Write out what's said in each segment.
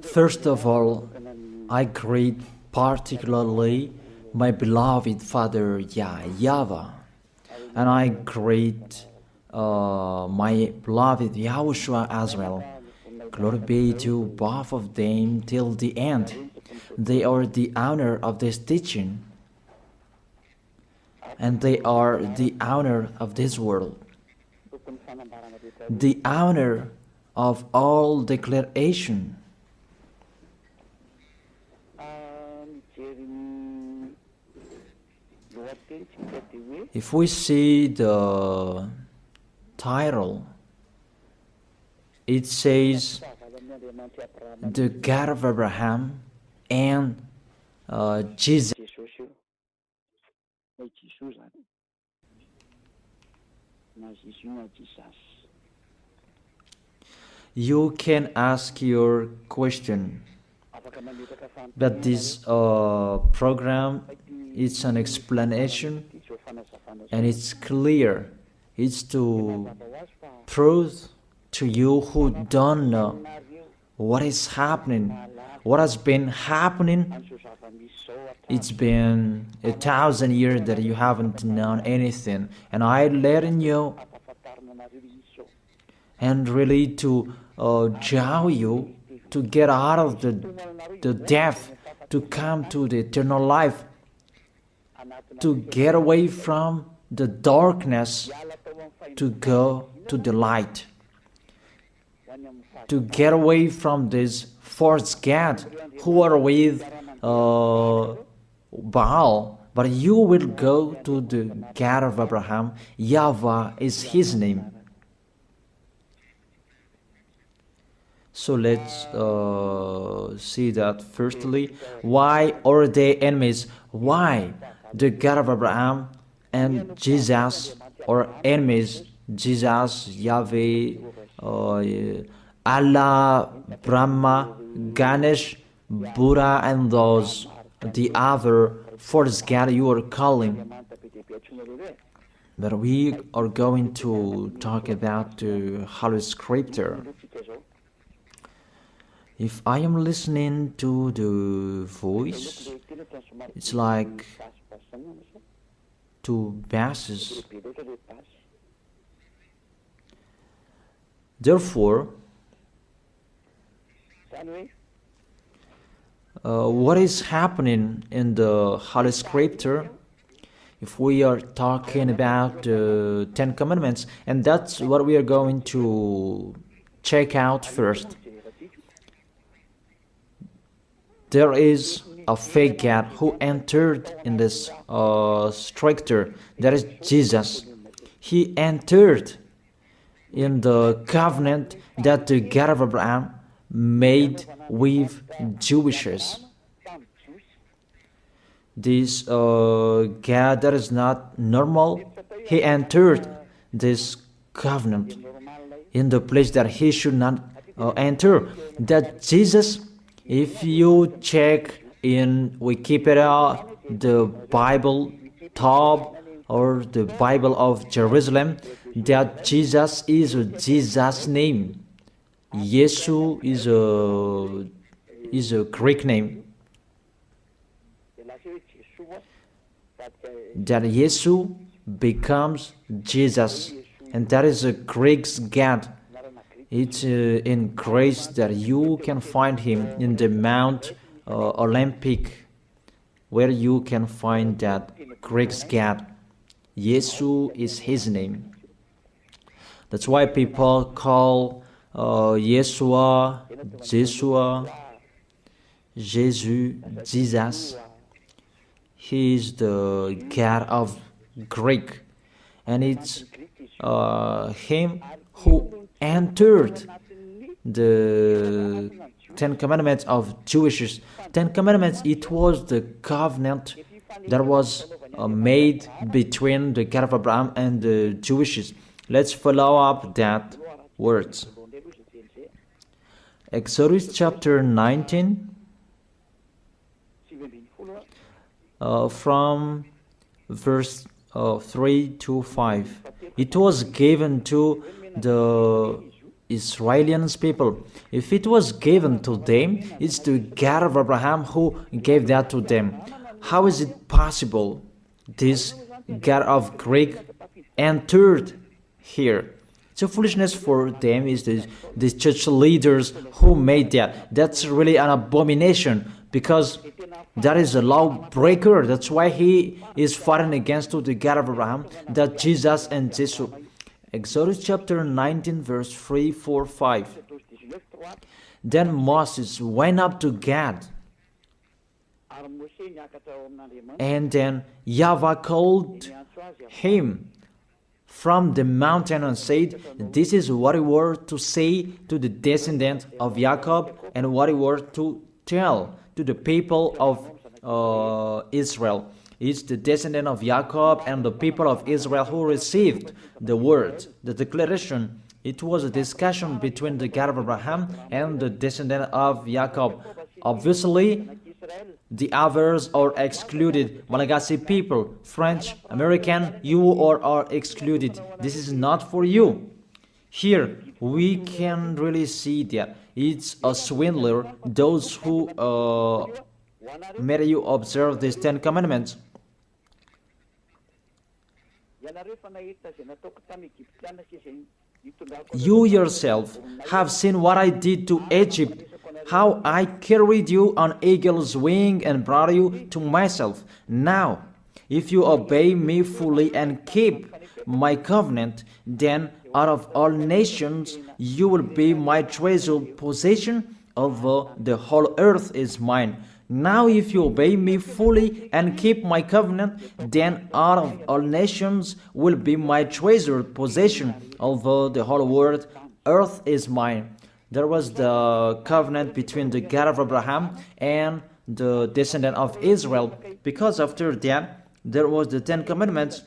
First of all, I greet particularly my beloved Father YAHVAH, and I greet my beloved YAHOSHUA as well. Glory be to both of them till the end. They are the honor of this teaching, and they are the honor of this world, the honor of all declaration. If we see the title, it says the God of Abraham and Jesus. You can ask your question, but this program, it's an explanation and it's clear. It's to prove to you who don't know what is happening, what has been happening. It's been 1,000 years that you haven't known anything, and I'm letting you, and really to draw you to get out of the death, to come to the eternal life, to get away from the darkness, to go to the light, to get away from this false god who are with Baal, but you will go to the God of Abraham. YAHVAH is his name. So let's see that firstly. Why are they enemies? Why the God of Abraham and Jesus are enemies? Jesus, Yahweh, Allah, Brahma, Ganesh, Buddha, and those, the other false god you are calling. But we are going to talk about the Holy Scripture. If I am listening to the voice, it's like two basses. Therefore, what is happening in the Holy Scripture? If we are talking about the 10 Commandments, and that's what we are going to check out first. There is a fake God who entered in this structure. That is Jesus. He entered in the covenant that the God of Abraham made with Jewishes. This God that is not normal, he entered this covenant in the place that he should not enter. That Jesus, if you check in Wikipedia, the Bible Top or the Bible of Jerusalem, that Jesus is Jesus' name. Yesu is a Greek name. That Yesu becomes Jesus, and that is a Greek God. It's in grace that you can find him in the Mount Olympic, where you can find that Greek God. Yesu is his name. That's why people call Yeshua, Jeshua, Jesus, Jesus. He is the God of Greek, and it's him who entered the 10 Commandments of Jewish. 10 Commandments, it was the covenant that was made between the God of Abraham and the Jewishes. Let's follow up that words. Exodus chapter 19, from verse 3 to 5. It was given to the Israelians people. If it was given to them, it's the God of Abraham who gave that to them. How is it possible this God of Greek entered here? It's a foolishness for them. Is the church leaders who made that. That's really an abomination, because that is a lawbreaker. That's why he is fighting against the God of Abraham, that Jesus and Jesus. Exodus chapter 19 verse 3, 4, 5. Then Moses went up to God, and then YAHVAH called him from the mountain and said, "This is what you were to say to the descendant of Jacob, and what you were to tell to the people of Israel." It's the descendant of Jacob and the people of Israel who received the word, the declaration. It was a discussion between the God of Abraham and the descendant of Jacob. Obviously, the others are excluded. Malagasy people, French, American, you are excluded. This is not for you. Here, we can really see that it's a swindler, those who made you observe these 10 commandments. You yourself have seen what I did to Egypt, how I carried you on eagle's wing and brought you to myself. Now, if you obey me fully and keep my covenant, then out of all nations you will be my treasured possession, although the whole earth is mine. Now if you obey me fully and keep my covenant, then out of all nations will be my treasured possession, although the whole world, earth is mine. There was the covenant between the God of Abraham and the descendant of Israel, because after that, there was the 10 commandments.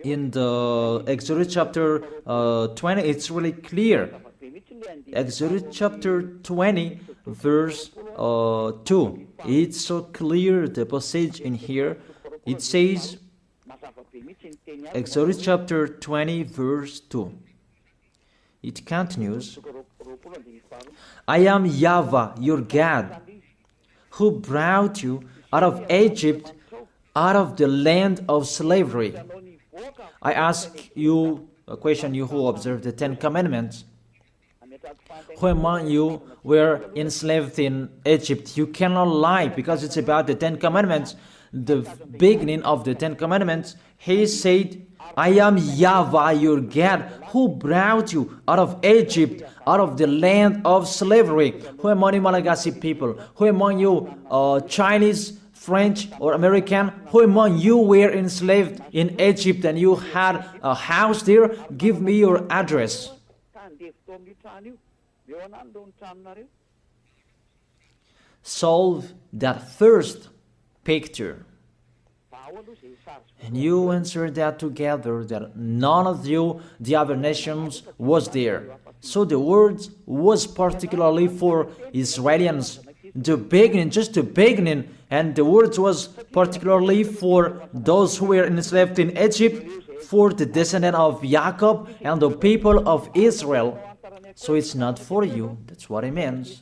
In the Exodus chapter 20, it's really clear. Exodus chapter 20, verse 2. It's so clear, the passage in here. It says, Exodus chapter 20, verse 2. It continues, "I am YAHVAH, your God, who brought you out of Egypt, out of the land of slavery." I ask you a question, you who observe the 10 commandments. Who among you were enslaved in Egypt? You cannot lie, because it's about the 10 commandments. The beginning of the 10 commandments, he said, "I am YAHVAH, your God, who brought you out of Egypt, out of the land of slavery." Who among you Malagasy people? Who among you Chinese, French, or American? Who among you were enslaved in Egypt and you had a house there? Give me your address. Solve that first picture. And you answer that together, that none of you, the other nations, was there. So the words was particularly for Israelians. The beginning, just the beginning, and the words was particularly for those who were enslaved in Egypt, for the descendant of Jacob and the people of Israel. So it's not for you. That's what it means.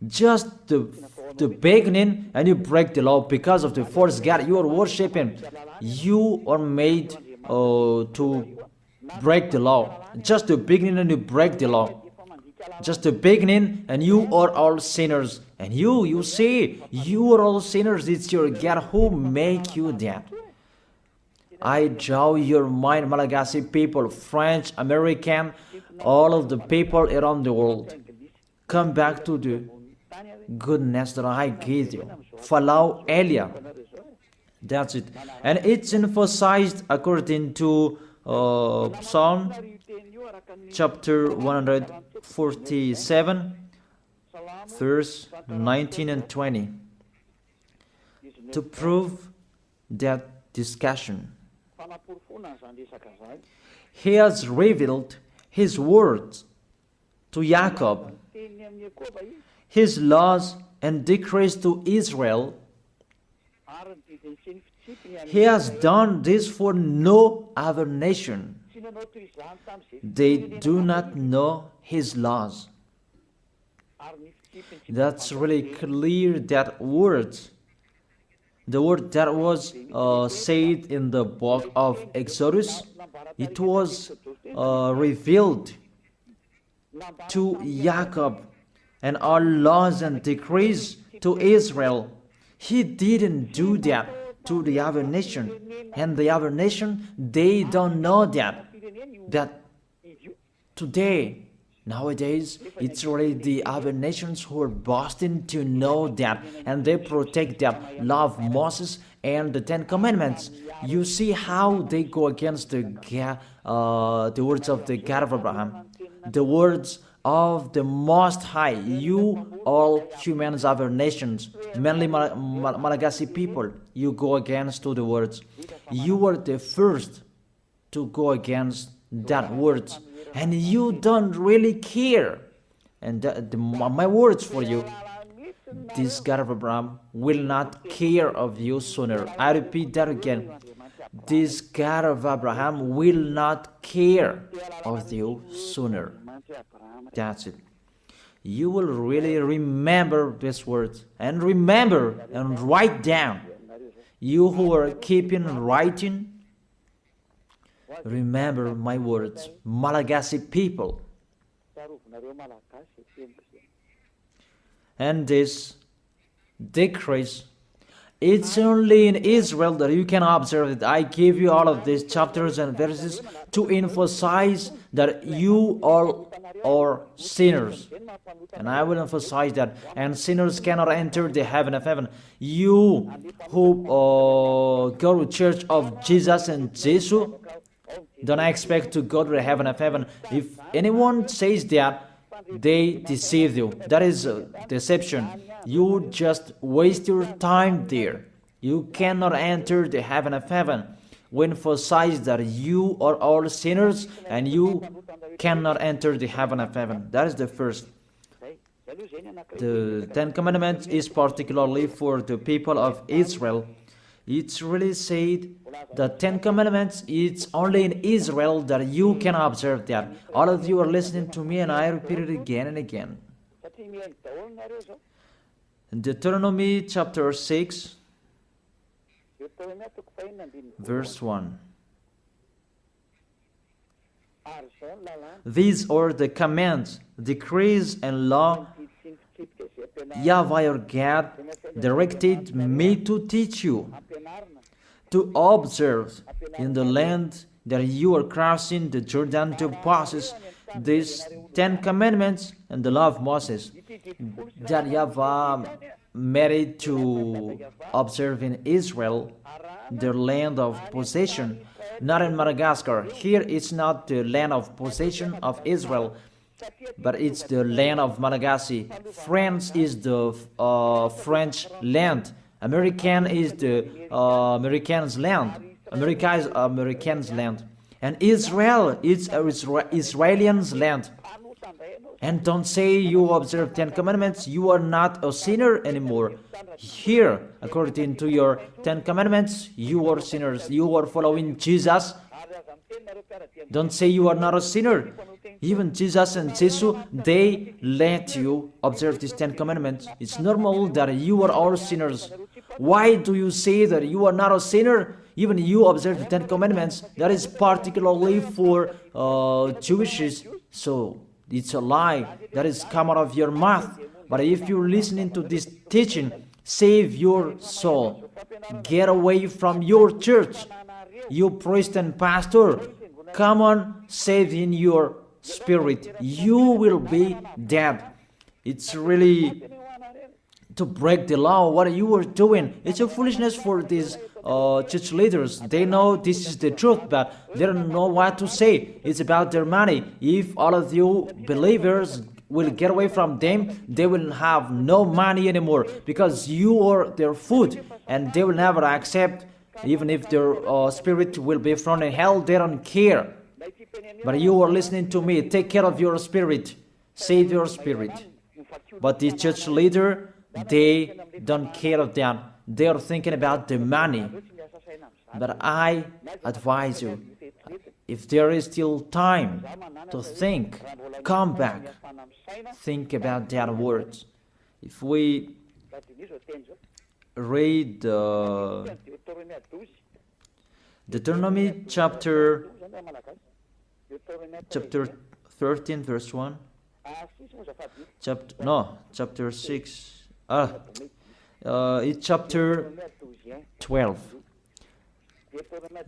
Just the beginning, and you break the law because of the false God you are worshiping. You are made to break the law. Just the beginning, and you break the law. Just the beginning, and you are all sinners. And you see, you are all sinners. It's your God who make you that. I draw your mind, Malagasy people, French, American, all of the people around the world. Come back to the goodness that I gave you. Follow Elia. That's it. And it's emphasized according to Psalm chapter 147, verse 19 and 20. To prove that discussion, he has revealed his words to Jacob, his laws and decrees to Israel. He has done this for no other nation. They do not know His laws. That's really clear, that word. The word that was said in the book of Exodus, it was revealed to Jacob, and all laws and decrees to Israel. He didn't do that to the other nation, and the other nation, they don't know that today, nowadays, it's really the other nations who are boasting to know that, and they protect that, love Moses and the Ten Commandments. You see how they go against the words of the God of Abraham, the words of the Most High. You, all humans, other nations, mainly Malagasy people, you go against to the words. You were the first to go against that words, and you don't really care. And my words for you, this God of Abraham will not care of you sooner. I repeat that again. This God of Abraham will not care of you sooner. That's it. You will really remember these words, and remember and write down. You who are keeping writing, remember my words, Malagasy people. And this decrease, it's only in Israel that you can observe it. I give you all of these chapters and verses to emphasize that you all are sinners. And I will emphasize that. And sinners cannot enter the heaven of heaven. You who go to church of Jesus and Jesus, don't expect to go to the heaven of heaven. If anyone says that, they deceive you. That is deception. You just waste your time there. You cannot enter the heaven of heaven. We emphasize that you are all sinners and you cannot enter the heaven of heaven. That is the first. The Ten Commandments is particularly for the people of Israel. It's really said the Ten Commandments, it's only in Israel that you can observe that. All of you are listening to me and I repeat it again and again. In Deuteronomy chapter 6, verse 1. These are the commands, decrees, and law YAHVAH your God directed me to teach you, to observe in the land that you are crossing the Jordan to possess these 10 commandments and the law of Moses, that YAHVAH made it to observe in Israel, their land of possession, not in Madagascar. Here it's not the land of possession of Israel, but it's the land of Malagasy. France is the French land. American is the Americans' land. America is Americans' land. And Israel is Israelians' land. And don't say you observe 10 commandments, you are not a sinner anymore. Here, according to your 10 commandments, you are sinners. You are following Jesus. Don't say you are not a sinner. Even Jesus and Jesus, they let you observe these 10 commandments. It's normal that you are all sinners. Why do you say that you are not a sinner? Even you observe the 10 commandments. That is particularly for Jewishes. So it's a lie that is come out of your mouth. But if you're listening to this teaching, save your soul. Get away from your church. You priest and pastor, come on, save in your spirit. You will be dead. It's really to break the law. What you are doing, it's a foolishness for these church leaders. They know this is the truth, but they don't know what to say. It's about their money. If all of you believers will get away from them, they will have no money anymore, because you are their food, and they will never accept. Even if their spirit will be thrown in hell, they don't care. But you are listening to me. Take care of your spirit. Save your spirit. But the church leader, they don't care of them. They are thinking about the money. But I advise you, if there is still time to think, come back, think about that words. If we read Deuteronomy chapter 13 verse 1, chapter 6, it's chapter 12.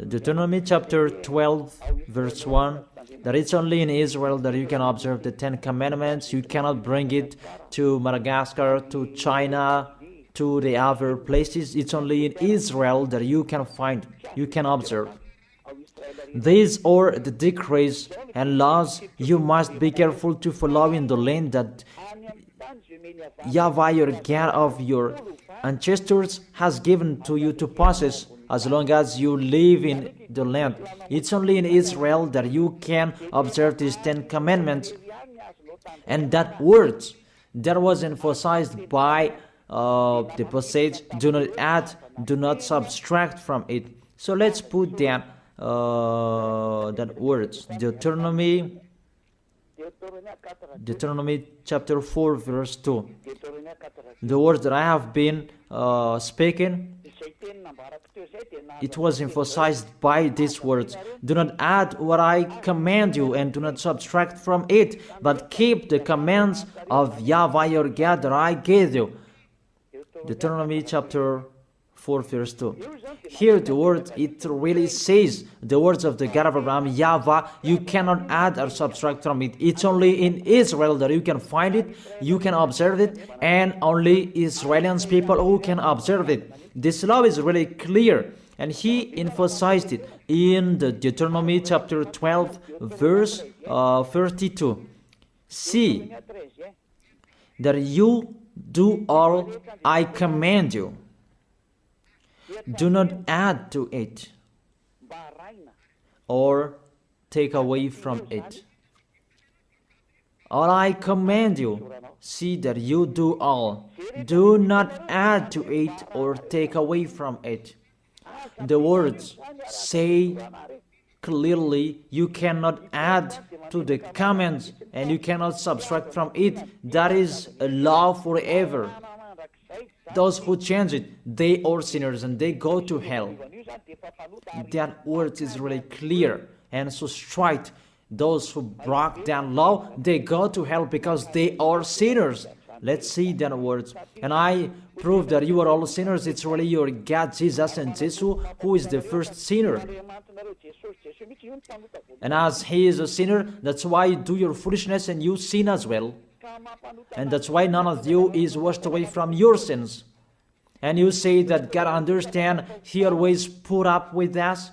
Deuteronomy chapter 12 verse 1, that it's only in Israel that you can observe the 10 commandments. You cannot bring it to Madagascar, to China, to the other places. It's only in Israel that you can find, you can observe. These are the decrees and laws you must be careful to follow in the land that YAHVAH, your God of your ancestors, has given to you to possess, as long as you live in the land. It's only in Israel that you can observe these 10 commandments. And that word that was emphasized by the passage, do not add, do not subtract from it. So let's put that words, Deuteronomy chapter 4 verse 2. The words that I have been speaking, it was emphasized by these words. Do not add what I command you, and do not subtract from it, but keep the commands of YAHVAH your God that I gave you. Deuteronomy chapter 4 verse 2. Here the word, it really says the words of the God of Abraham, YAHVAH, you cannot add or subtract from it. It's only in Israel that you can find it, you can observe it, and only Israelians people who can observe it. This law is really clear, and he emphasized it in the Deuteronomy chapter 12 verse 32. See that you do all I command you. Do not add to it or take away from it. All I command you, see that you do all. Do not add to it or take away from it. The words say clearly you cannot add to the commands and you cannot subtract from it. That is a law forever. Those who change it, they are sinners and they go to hell. That word is really clear and so straight. Those who broke that law, they go to hell because they are sinners. Let's see that words. And I prove that you are all sinners. It's really your God, Jesus and Jesus, who is the first sinner. And as he is a sinner, that's why you do your foolishness and you sin as well. And that's why none of you is washed away from your sins. And you say that God understands, he always put up with us,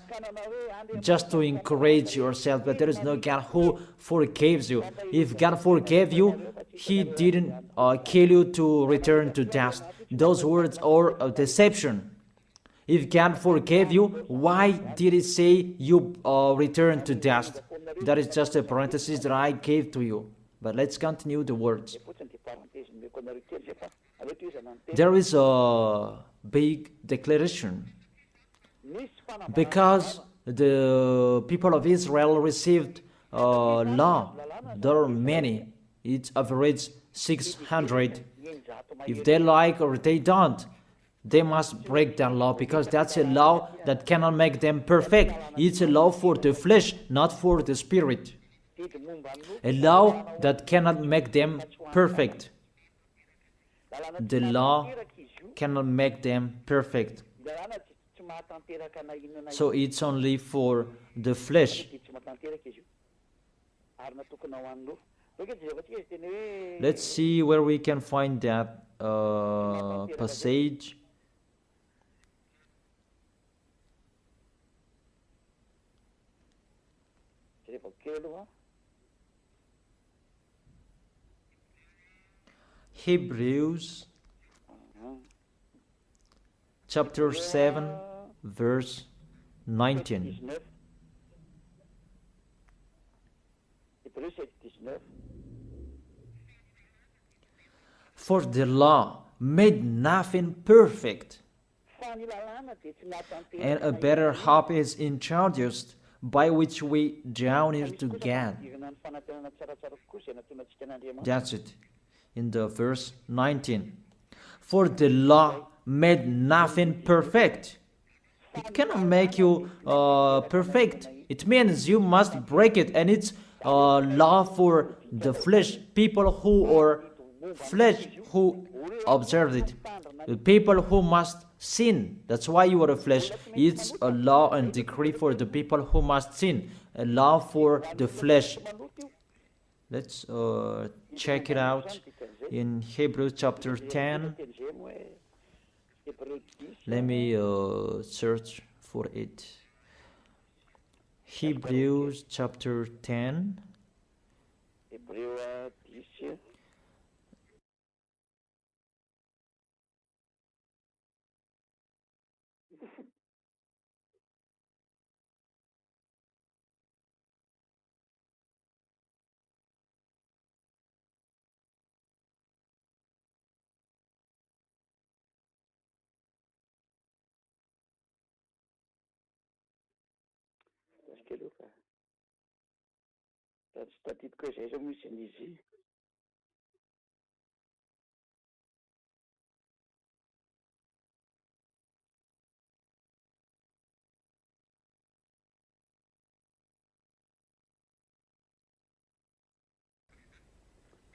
just to encourage yourself, but there is no God who forgives you. If God forgave you, he didn't kill you to return to dust. Those words are a deception. If God forgave you, why did he say you return to dust? That is just a parenthesis that I gave to you. But let's continue the words. There is a big declaration. Because the people of Israel received law, there are many. It's average 600. If they like or they don't, they must break that law, because that's a law that cannot make them perfect. It's a law for the flesh, not for the spirit. A law that cannot make them perfect. The law cannot make them perfect. So it's only for the flesh. Let's see where we can find that passage. Hebrews chapter 7 verse 19. For the law made nothing perfect, and a better hope is introduced by which we draw near to God. That's it. In the verse 19. For the law made nothing perfect. It cannot make you perfect. It means you must break it, and it's law for the flesh, people who are flesh who observe it, the people who must sin. That's why you are a flesh. It's a law and decree for the people who must sin, a law for the flesh. Let's check it out in Hebrews chapter 10. Let me search for it. Hebrews chapter 10.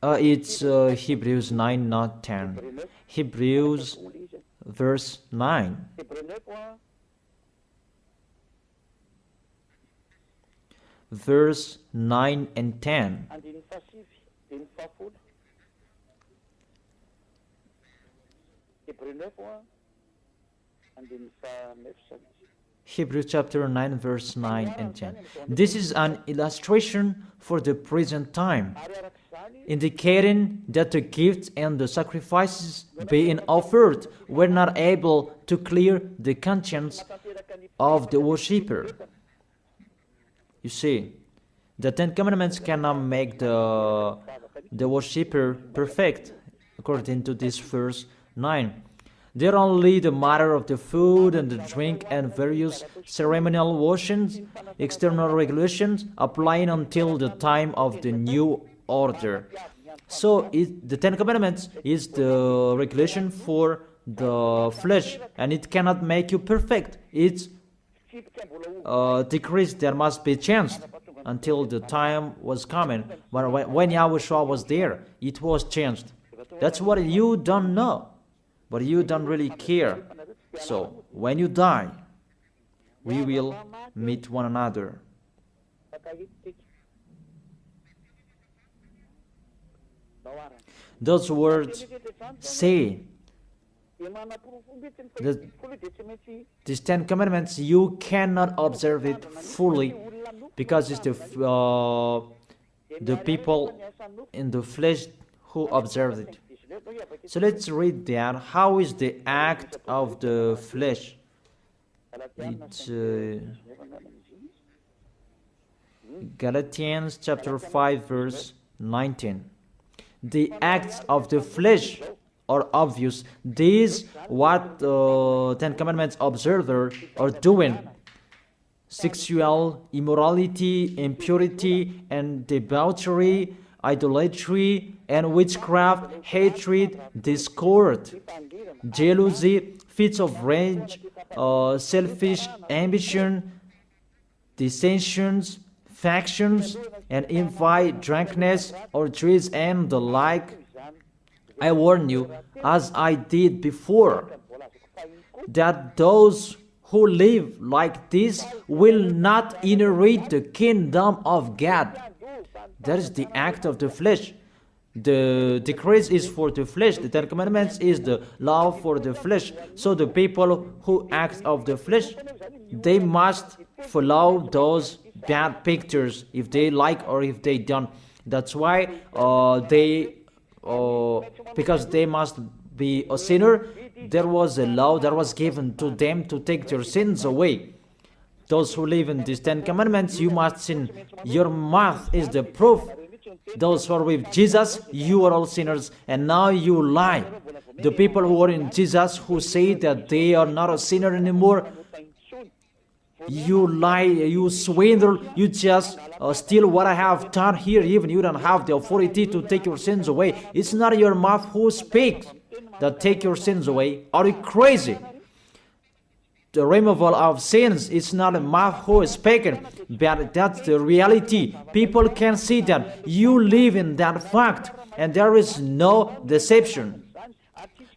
It's Hebrews 9, not 10. Hebrews verse 9. Verse 9 and 10. Hebrews chapter 9, verse 9 and 10. This is an illustration for the present time, indicating that the gifts and the sacrifices being offered were not able to clear the conscience of the worshipper. You see, the Ten Commandments cannot make the worshipper perfect, according to this verse 9. They're only the matter of the food and the drink and various ceremonial washings, external regulations applying until the time of the new order. So the Ten Commandments is the regulation for the flesh, and it cannot make you perfect. It's decrease that must be changed until the time was coming. But when YAHOSHUA was there, it was changed. That's what you don't know, but you don't really care. So when you die, we will meet one another. Those words say that these Ten Commandments, you cannot observe it fully because it's the people in the flesh who observe it. So let's read that. How is the act of the flesh? It's Galatians chapter 5 verse 19. The acts of the flesh are obvious. These what Ten Commandments observers are doing: sexual immorality, impurity, and debauchery, idolatry, and witchcraft, hatred, discord, jealousy, fits of rage, selfish ambition, dissensions, factions, and envy, drunkenness, orgies, and the like. I warn you, as I did before, that those who live like this will not inherit the kingdom of God. That is the act of the flesh. The decrease is for the flesh. The Ten Commandments is the law for the flesh. So the people who act of the flesh, they must follow those bad pictures if they like or if they don't. That's why because they must be a sinner, there was a law that was given to them to take their sins away. Those who live in these Ten Commandments, you must sin. Your mouth is the proof. Those who are with Jesus, you are all sinners, and now you lie. The people who are in Jesus, who say that they are not a sinner anymore, You lie, you swindle, you just steal what I have done here. Even you don't have the authority to take your sins away. It's not your mouth who speaks that take your sins away. Are you crazy? The removal of sins is not a mouth who is speaking, but that's the reality. People can see that you live in that fact, and there is no deception.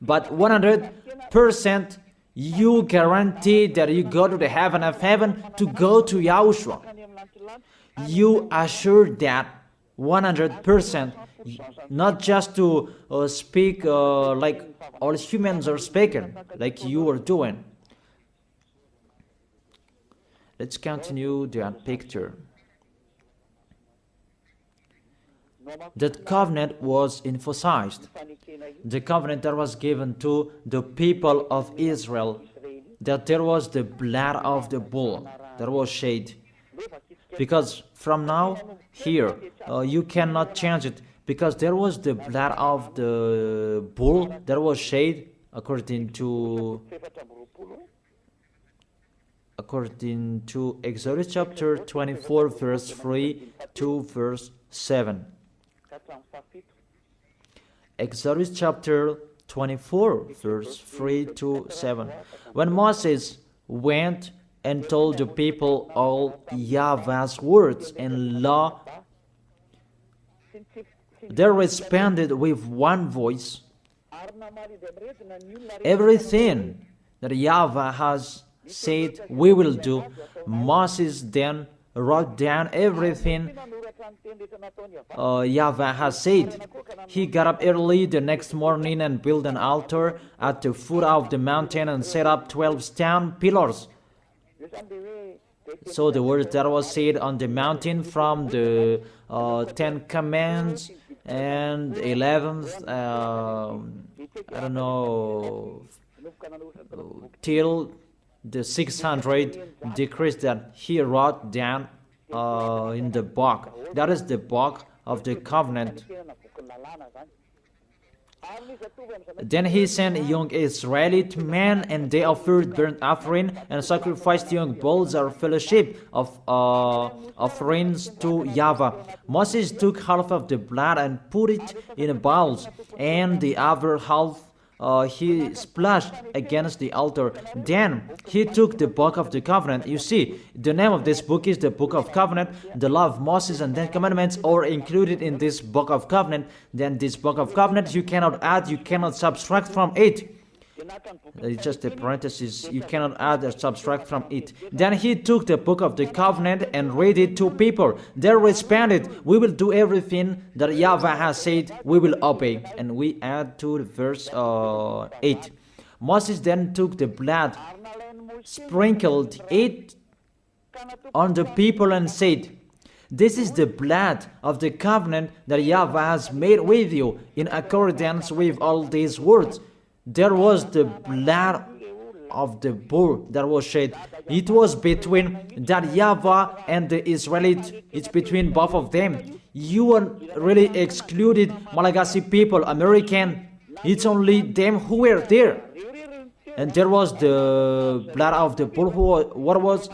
But 100%, you guarantee that you go to the heaven of heaven to go to Yahushua. You assure that 100%, not just to speak like all humans are speaking, like you are doing. Let's continue that picture. That covenant was emphasized. The covenant that was given to the people of Israel, that there was the blood of the bull that was shed. Because from now, here, you cannot change it, because there was the blood of the bull that was shed according to Exodus chapter 24, verse 3 to verse 7. Exodus chapter 24, verse 3 to 7. When Moses went and told the people all YAHVAH's words and law, they responded with one voice. Everything that YAHVAH has said we will do. Moses then wrote down everything YAHVAH has said. He got up early the next morning and built an altar at the foot of the mountain and set up 12 stone pillars. So the words that was said on the mountain from the 10 Commandments and 11th, I don't know, till the 600 decrees that he wrote down in the book. That is the book of the covenant. Then he sent young Israelite men, and they offered burnt offering and sacrificed young bulls or fellowship of offerings to YAHVAH. Moses took half of the blood and put it in bowls, and the other half he splashed against the altar. Then he took the book of the covenant. You see, the name of this book is the book of covenant. The law of Moses and 10 commandments are included in this book of covenant. Then this book of covenant, you cannot add, you cannot subtract from it. It's just a parenthesis. You cannot add or subtract from it. Then he took the book of the covenant and read it to people. They responded, we will do everything that YAHVAH has said, we will obey. And we add to verse 8. Moses then took the blood, sprinkled it on the people and said, this is the blood of the covenant that YAHVAH has made with you in accordance with all these words. There was the blood of the bull that was shed. It was between that YAHVAH and the Israelites. It's between both of them. You are really excluded Malagasy people, American. It's only them who were there. And there was the blood of the bull what was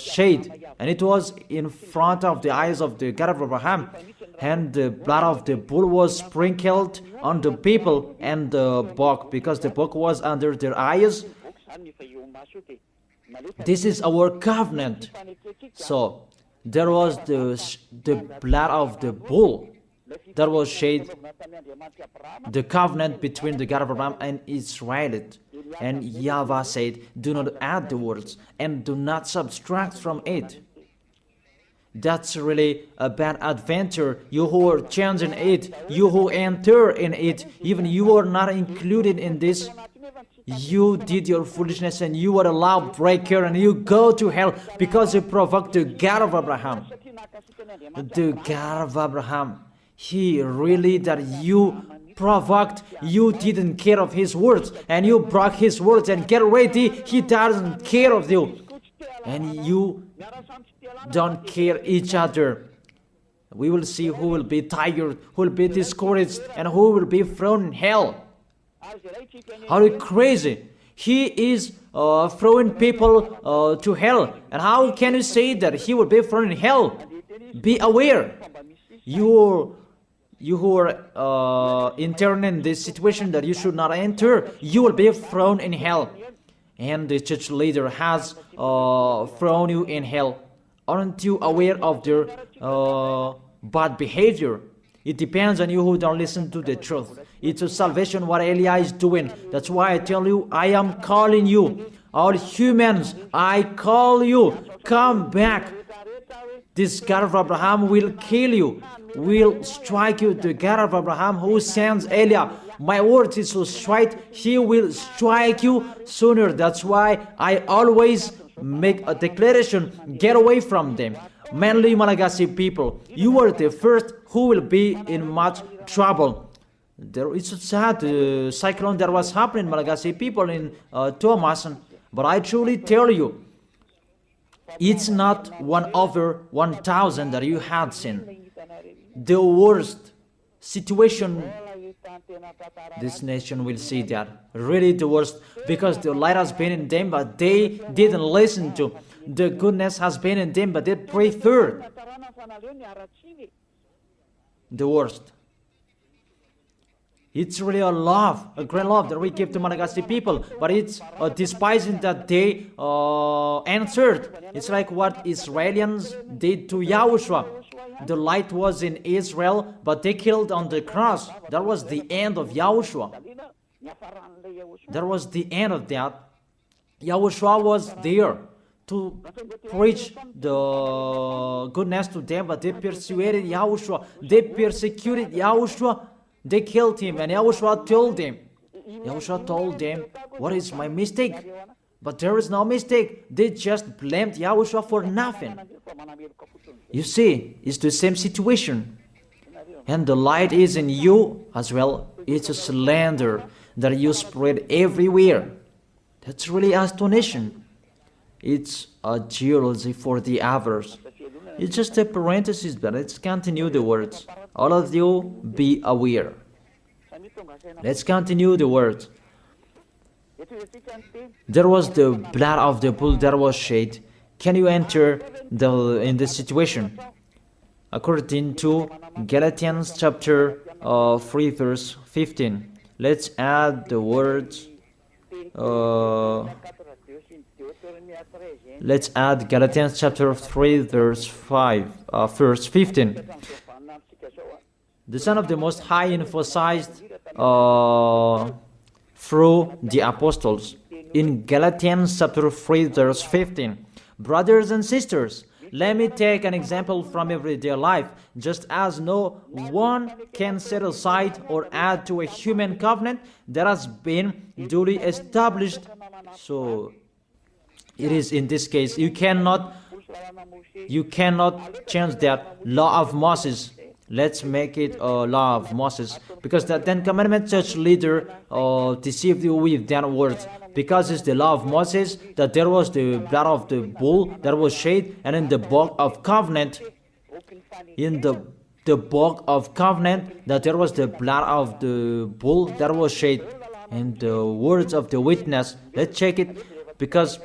shed. And it was in front of the eyes of the God of Abraham. And the blood of the bull was sprinkled on the people and the book, because the book was under their eyes. This is our covenant. So there was the blood of the bull that was shed, the covenant between the God of Abraham and Israel. And YAHVAH said, do not add the words and do not subtract from it. That's really a bad adventure. You who are changing it, you who enter in it, even you are not included in this. You did your foolishness and you are a lawbreaker and you go to hell because you provoked the God of Abraham. The God of Abraham, he really that you provoked, you didn't care of his words and you broke his words, and get ready, he doesn't care of you. And you don't care each other. We will see who will be tired, who will be discouraged, and who will be thrown in hell. How crazy! He is throwing people to hell. And how can you say that he will be thrown in hell? Be aware. You who are intern in this situation that you should not enter, you will be thrown in hell. And the church leader has thrown you in hell. Aren't you aware of their bad behavior? It depends on you who don't listen to the truth. It's a salvation what Elijah is doing. That's why I tell you, I am calling you. All humans, I call you. Come back. This God of Abraham will kill you, will strike you. The God of Abraham who sends Elijah, my word is so straight, he will strike you sooner. That's why I always make a declaration, get away from them. Mainly Malagasy people, you are the first who will be in much trouble. It's a sad cyclone that was happening, Malagasy people in Thomason. But I truly tell you, it's not 1 over 1,000 that you had seen. The worst situation, this nation will see that. Really the worst, because the light has been in them, but they didn't listen to. The goodness has been in them, but they preferred the worst. It's really a love, a great love that we give to Malagasy people, but it's despising that they answered. It's like what Israelis did to Yahushua. The light was in Israel, but they killed on the cross. That was the end of Yahushua. That was the end of that. Yahushua was there to preach the goodness to them, but they persuaded Yahushua. They persecuted Yahushua. They killed him, and Yahushua told them, what is my mistake? But there is no mistake. They just blamed Yahushua for nothing. You see, it's the same situation. And the light is in you as well. It's a slander that you spread everywhere. That's really astonishing. It's a jealousy for the others. It's just a parenthesis, but let's continue the words. All of you, be aware. Let's continue the words. There was the blood of the bull that was shed. Can you enter in this situation? According to Galatians chapter 3 verse 15. Let's add the words. Let's add Galatians chapter 3 verse 15. The Son of the Most High emphasized through the apostles in Galatians chapter 3 verse 15. Brothers and sisters, let me take an example from everyday life. Just as no one can set aside or add to a human covenant that has been duly established, so it is in this case, you cannot change that law of Moses. Let's make it a law of Moses, because the 10 Commandment church leader deceived you with that words. Because it's the law of Moses that there was the blood of the bull that was shed, and in the book of covenant, the book of covenant, that there was the blood of the bull that was shed, and the words of the witness. Let's check it, because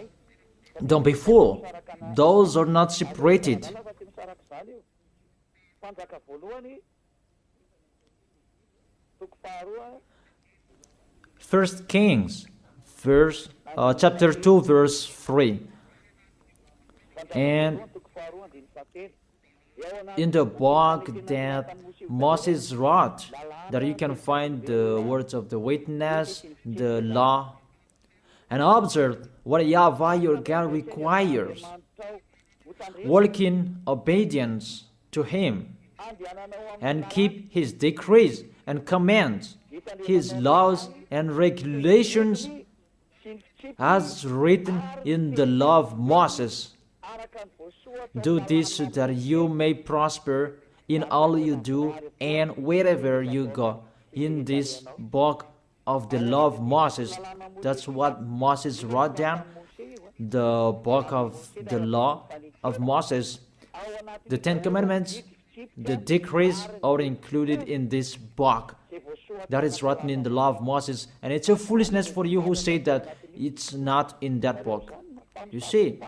don't be fooled. Those are not separated. First Kings, chapter 2, verse 3. And in the book that Moses wrote, that you can find the words of the witness, the law, and observe what YAHVAH your God requires. Walk in obedience to Him, and keep His decrees and commands, His laws and regulations, as written in the law of Moses. Do this so that you may prosper in all you do and wherever you go. In this book of the law of Moses, that's what Moses wrote down, the book of the law of Moses. The 10 Commandments, the decrees are included in this book that is written in the law of Moses. And it's a foolishness for you who say that it's not in that book. You see,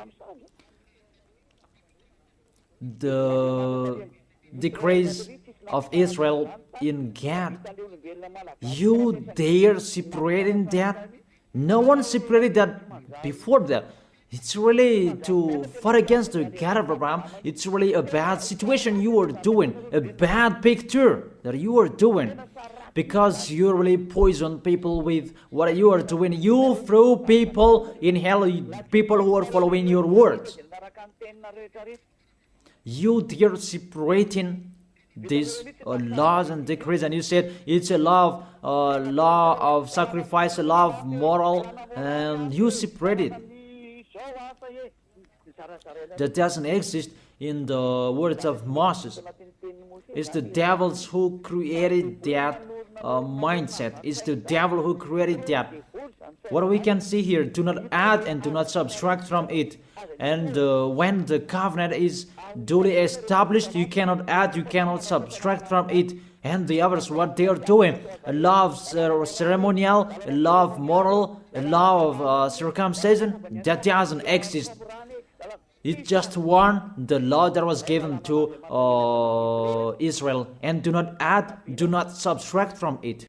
the decrease of Israel in Gad, you dare separating that? No one separated that before that. It's really to fight against the God of Abraham. It's really a bad situation you are doing, a bad picture that you are doing, because you really poison people with what you are doing. You throw people in hell, people who are following your words. You dare separating these laws and decrees, and you said it's a law of sacrifice, a law of moral, and you separate it. That doesn't exist in the words of Moses. It's the devils who created that mindset. It's the devil who created that. What we can see here, do not add and do not subtract from it. And when the covenant is duly established, you cannot add, you cannot subtract from it. And the others, what they are doing, a law of ceremonial, a law of moral, a law of circumcision, that doesn't exist. It's just one, the law that was given to Israel. And do not add, do not subtract from it.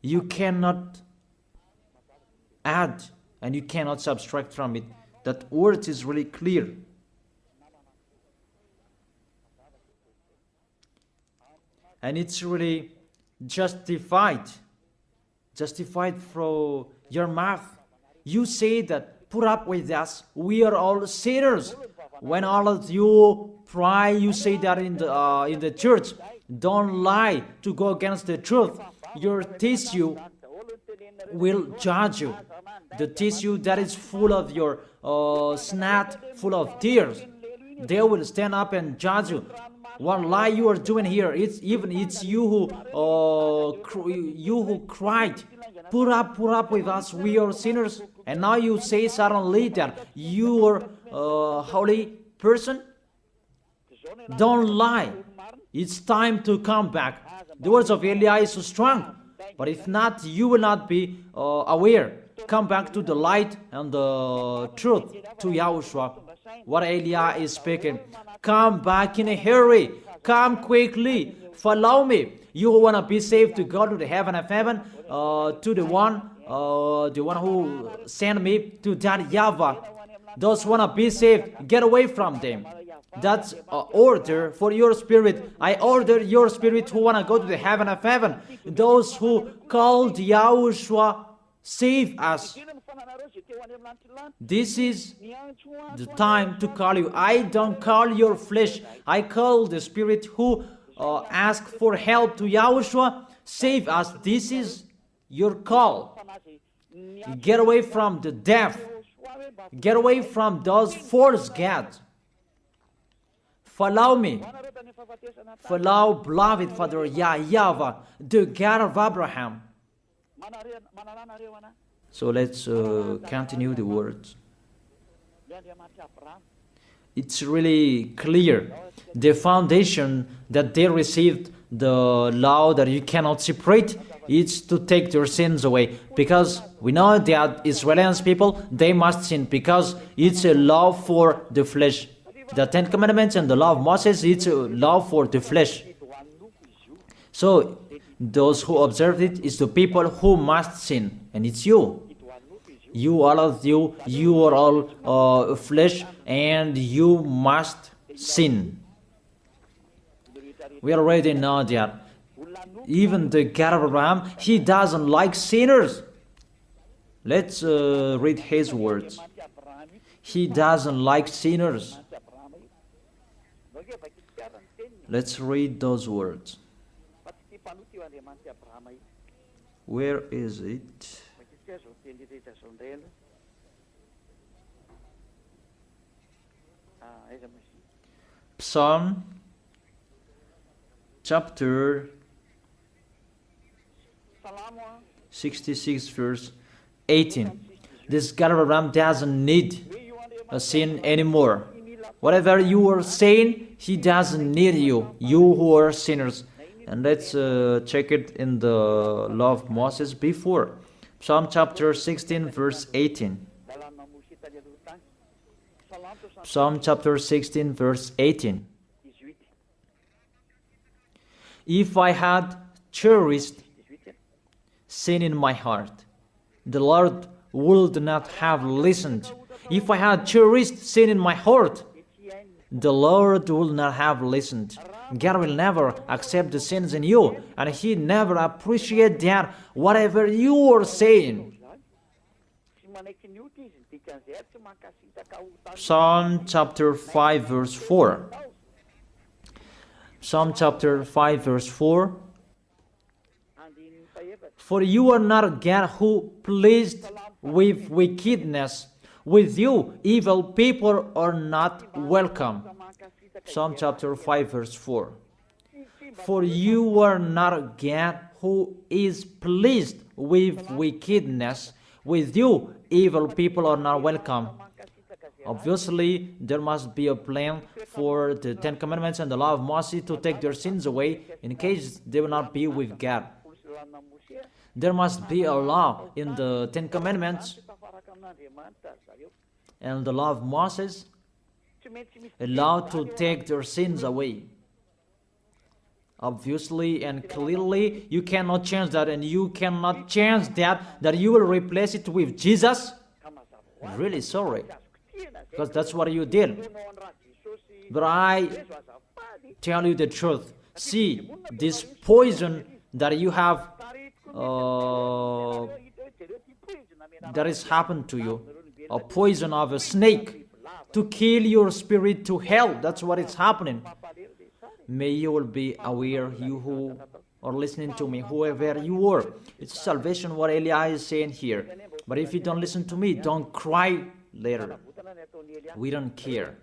You cannot add and you cannot subtract from it. That word is really clear. And it's really justified from your mouth. You say that, put up with us, we are all sinners. When all of you pray, you say that in the church. Don't lie to go against the truth. Your tissue will judge you. The tissue that is full of your snot, full of tears, they will stand up and judge you. What lie you are doing here? It's you who cried, put up with us, we are sinners. And now you say suddenly that you are a holy person. Don't lie. It's time to come back. The words of Eli is so strong, but if not, you will not be aware. Come back to the light and the truth, to Yahushua. What Eli is speaking. Come back in a hurry. Come quickly. Follow me. You who want to be saved, to go to the heaven of heaven, to the one who sent me, to that YAHVAH. Those who want to be saved, get away from them. That's order for your spirit. I order your spirit who want to go to the heaven of heaven. Those who called Yahushua, save us. This is the time to call you. I don't call your flesh. I call the spirit who ask for help to Yahushua. Save us. This is your call. Get away from the deaf. Get away from those false gods. Follow me. Follow beloved Father YAHVAH, the God of Abraham. So let's continue the words. It's really clear. The foundation that they received, the law that you cannot separate, is to take their sins away. Because we know that Israeli people, they must sin because it's a law for the flesh. The Ten Commandments and the law of Moses, it's a law for the flesh. So those who observe it is the people who must sin, and it's you. You, all of you, you are all flesh, and you must sin. We already know that. Even the God of Abraham, he doesn't like sinners. Let's read his words. He doesn't like sinners. Let's read those words. Where is it? Psalm chapter 66 verse 18. This God of Abraham doesn't need a sin anymore. Whatever you are saying, he doesn't need you. You who are sinners. And let's check it in the law of Moses before. Psalm chapter 16, verse 18. Psalm chapter 16, verse 18. If I had cherished sin in my heart, the Lord would not have listened. If I had cherished sin in my heart, the Lord will not have listened. God will never accept the sins in you, and He never appreciates that whatever you are saying. Psalm chapter 5, verse 4. Psalm chapter 5, verse 4. For you are not a God who pleased with wickedness. With you, evil people are not welcome. Psalm chapter 5, verse 4. For you are not a God who is pleased with wickedness. With you, evil people are not welcome. Obviously, there must be a plan for the Ten Commandments and the law of Moses to take their sins away in case they will not be with God. There must be a law in the Ten Commandments and the law of Moses, a law to take their sins away. Obviously and clearly, you cannot change that, and you cannot change that you will replace it with Jesus. Really sorry, because that's what you did. But I tell you the truth. See, this poison that you have, that has happened to you, a poison of a snake to kill your spirit to hell. That's what is happening. May you will be aware, you who are listening to me, whoever you are. It's salvation what Eli is saying here. But if you don't listen to me, don't cry later. We don't care.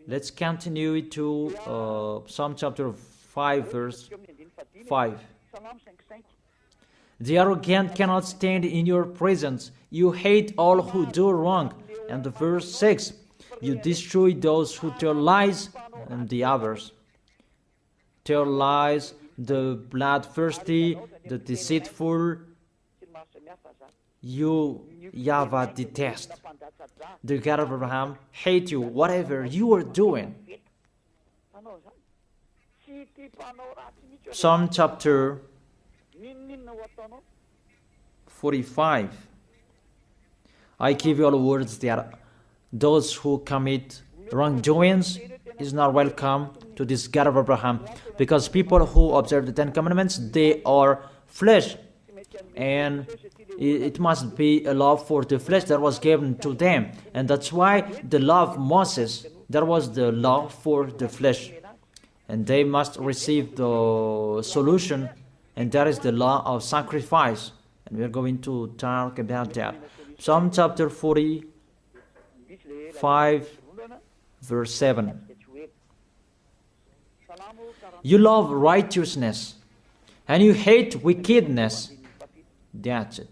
Let's continue to Psalm chapter 5, verse 5. The arrogant cannot stand in your presence. You hate all who do wrong. And the verse 6, you destroy those who tell lies, and the others tell lies, the bloodthirsty, the deceitful. You, YAHVAH, detest. The God of Abraham hate you, whatever you are doing. Psalm chapter 45. I give you all words that those who commit wrongdoings is not welcome to this God of Abraham, because people who observe the Ten Commandments, they are flesh, and it must be a law for the flesh that was given to them, and that's why the law of Moses, that was the law for the flesh, and they must receive the solution, and that is the law of sacrifice, and we are going to talk about that. Psalm chapter 45, verse 7. You love righteousness, and you hate wickedness. That's it.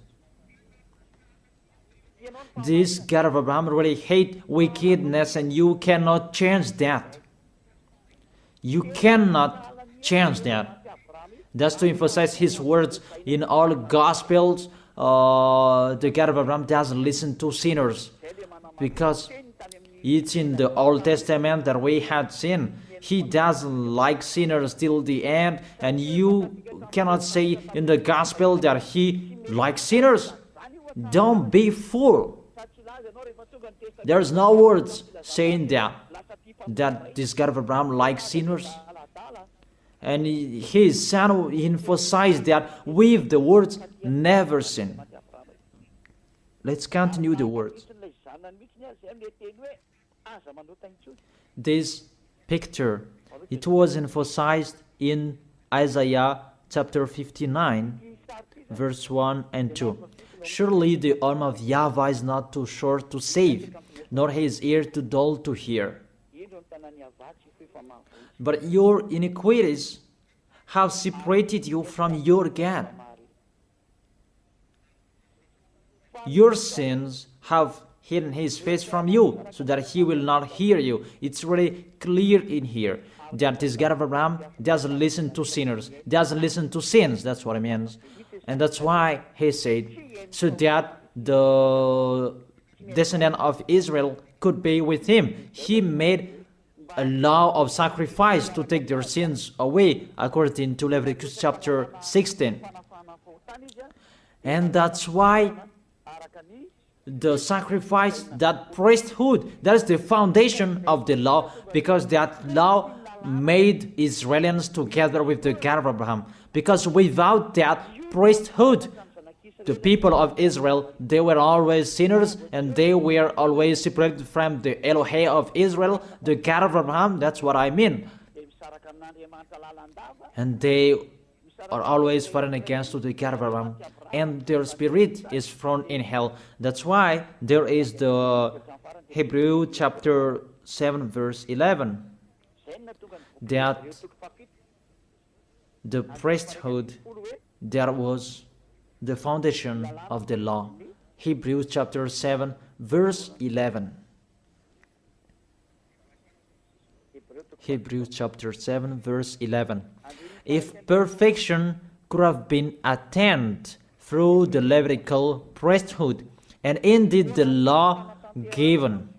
This God of Abraham really hates wickedness, and you cannot change that. You cannot change that. That's to emphasize his words in all Gospels. The God of Abraham doesn't listen to sinners, because it's in the Old Testament that we had seen. He doesn't like sinners till the end, and you cannot say in the Gospel that he likes sinners. Don't be fool. There's no words saying that this God of Abraham likes sinners. And his son emphasized that with the words, never sin. Let's continue the words. This picture, it was emphasized in Isaiah chapter 59, verse 1 and 2. Surely the arm of YAHVAH is not too short to save, nor his ear too dull to hear. But your iniquities have separated you from your God. Your sins have hidden his face from you so that he will not hear you. It's really clear in here that this God of Abraham doesn't listen to sinners, doesn't listen to sins. That's what it means. And that's why he said, so that the descendant of Israel could be with him. He made a law of sacrifice to take their sins away, according to Leviticus chapter 16. And that's why the sacrifice, that priesthood, that is the foundation of the law, because that law made Israelians together with the God of Abraham. Because without that priesthood, the people of Israel, they were always sinners, and they were always separated from the Elohim of Israel, the God of Abraham. That's what I mean. And they are always fighting against the God of Abraham, and their spirit is thrown in hell. That's why there is the Hebrew chapter 7 verse 11, that the priesthood, there was the foundation of the law. Hebrews chapter 7 verse 11. Hebrews chapter 7 verse 11. If perfection could have been attained through the Levitical priesthood, and indeed the law given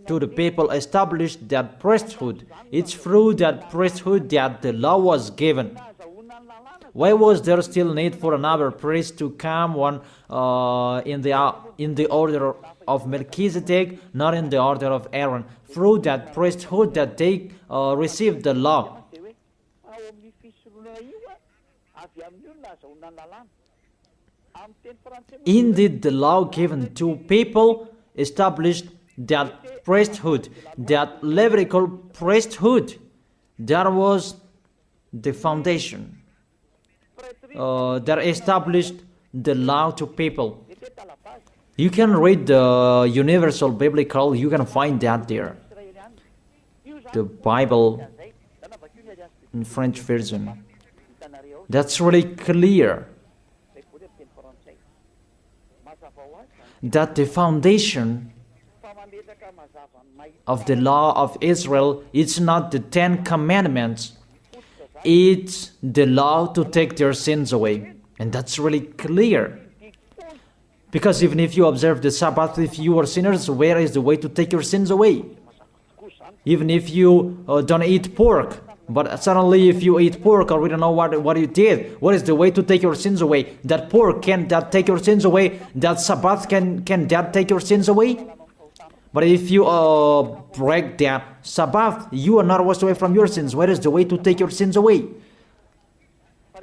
to the people established that priesthood, it's through that priesthood that the law was given. Why was there still need for another priest to come, one in the order of Melchizedek, not in the order of Aaron? Through that priesthood that they received the law. Indeed, the law given to people established that priesthood, that Levitical priesthood. That was the foundation. That established the law to people. You can read the Universal Biblical, you can find that there. The Bible in French version. That's really clear. That the foundation of the law of Israel is not the 10 Commandments. It's the law to take their sins away. And that's really clear. Because even if you observe the Sabbath, if you are sinners, where is the way to take your sins away? Even if you don't eat pork, but suddenly if you eat pork, or we don't know what you did, what is the way to take your sins away? That pork, can that take your sins away? That Sabbath, can that take your sins away? But if you break that Sabbath, you are not washed away from your sins. Where is the way to take your sins away?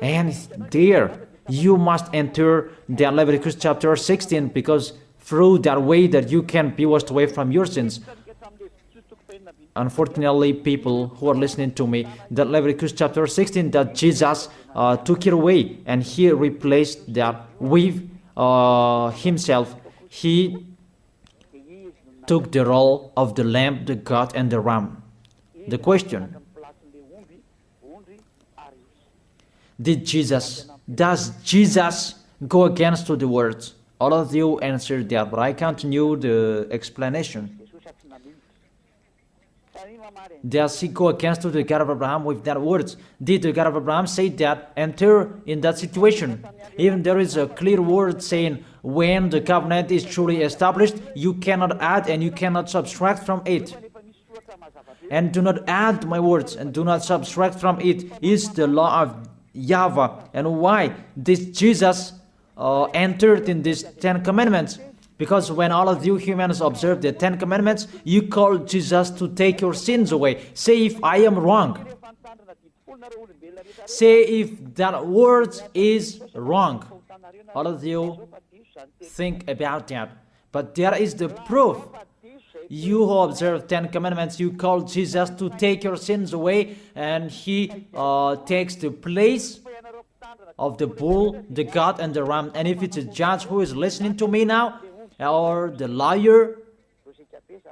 And there, you must enter the Leviticus chapter 16, because through that way that you can be washed away from your sins. Unfortunately, people who are listening to me, that Leviticus chapter 16, that Jesus took it away, and he replaced that with himself. He took the role of the lamb, the goat, and the ram. The question: does Jesus go against the words? All of you answered that, but I continue the explanation. Does he go against the God of Abraham with that words? Did the God of Abraham say that enter in that situation? Even there is a clear word saying, when the covenant is truly established, you cannot add and you cannot subtract from it. And do not add my words and do not subtract from it is the law of YAHVAH. And why this Jesus entered in these 10 commandments? Because when all of you humans observe the 10 commandments, you call Jesus to take your sins away. Say if I am wrong. Say if that word is wrong. All of you think about that. But there is the proof. You who observe 10 commandments, you call Jesus to take your sins away, and he takes the place of the bull, the goat, and the ram. And if it's a judge who is listening to me now, or the lawyer,